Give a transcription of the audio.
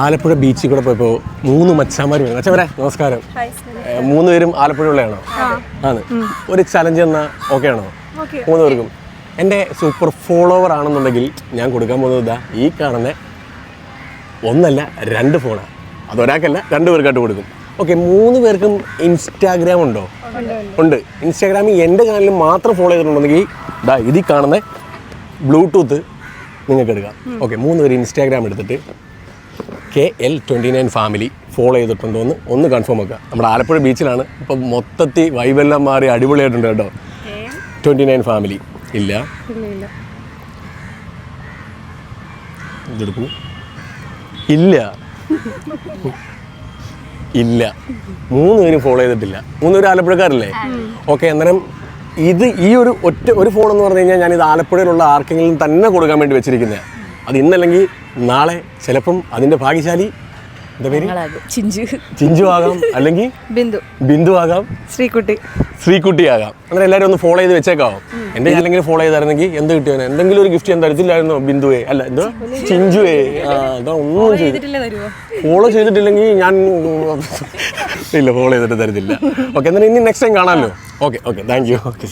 ആലപ്പുഴ ബീച്ചിൽ കൂടെ പോയപ്പോൾ 3 മച്ചാന്മാർ വേണം. മച്ചാന്മാരെ നമസ്കാരം. 3 പേരും ആലപ്പുഴയുള്ളതാണോ? ആണ്. ഒരു ചലഞ്ച് എന്നാൽ ഓക്കെ ആണോ? 3 പേർക്കും. എൻ്റെ സൂപ്പർ ഫോളോവർ ആണെന്നുണ്ടെങ്കിൽ ഞാൻ കൊടുക്കാൻ പോകുന്നത് ഇതാ ഈ കാണുന്ന 1 അല്ല 2 ഫോണാണ്. അതൊരാൾക്കല്ല 2 പേർക്കായിട്ട് കൊടുക്കും. ഓക്കെ, 3 പേർക്കും ഇൻസ്റ്റാഗ്രാം ഉണ്ടോ? ഉണ്ട്. ഇൻസ്റ്റാഗ്രാമിൽ എൻ്റെ ചാനലിൽ മാത്രം ഫോളോ ചെയ്തിട്ടുണ്ടെങ്കിൽ ഇതാ ഇതിൽ കാണുന്ന ബ്ലൂടൂത്ത് നിങ്ങൾക്ക് എടുക്കാം. ഓക്കെ, 3 പേര് ഇൻസ്റ്റാഗ്രാം എടുത്തിട്ട് KL29 ഫാമിലി ഫോളോ ചെയ്തിട്ടുണ്ടോ എന്ന് ഒന്ന് കൺഫേം ആക്കുക. നമ്മുടെ ആലപ്പുഴ ബീച്ചിലാണ്. ഇപ്പം മൊത്തത്തിൽ വൈബെല്ലാം മാറി അടിപൊളിയായിട്ടുണ്ട് കേട്ടോ. 29 ഫാമിലി ഇല്ല ഇതെടുക്കൂ. ഇല്ല ഇല്ല 3 പേരും ഫോളോ ചെയ്തിട്ടില്ല. 3 പേരും ആലപ്പുഴക്കാരല്ലേ? ഓക്കെ, അന്നേരം ഈ ഒരു ഫോൺ എന്ന് പറഞ്ഞു കഴിഞ്ഞാൽ ഞാനിത് ആലപ്പുഴയിലുള്ള ആർക്കെങ്കിലും തന്നെ കൊടുക്കാൻ വേണ്ടി വെച്ചിരിക്കുന്നത്. അത് ഇന്നല്ലെങ്കിൽ നാളെ ചിലപ്പം അതിൻ്റെ ഭാഗ്യശാലി എന്താ പേര്? ചിഞ്ചു ആകാം, അല്ലെങ്കിൽ ബിന്ദു ആകാം, ശ്രീകുട്ടി ആകാം. അങ്ങനെ എല്ലാവരും ഒന്ന് ഫോളോ ചെയ്ത് വെച്ചേക്കാവും. എൻ്റെ അല്ലെങ്കിൽ ഫോളോ ചെയ്തായിരുന്നെങ്കിൽ എന്ത് കിട്ടിയോ? എന്തെങ്കിലും ഒരു ഗിഫ്റ്റ് ഞാൻ തരത്തില്ലായിരുന്നോ? ബിന്ദുവേ അല്ല എന്തോ ചിഞ്ചുവേ. അതാ ഒന്നും ഫോളോ ചെയ്തിട്ടില്ലെങ്കിൽ ഞാൻ ഇല്ല, ഫോളോ ചെയ്തിട്ട് തരത്തില്ല. ഓക്കെ, എന്നാലും ഇനി നെക്സ്റ്റ് ടൈം കാണാമല്ലോ. Okay thank you. ഓക്കെ.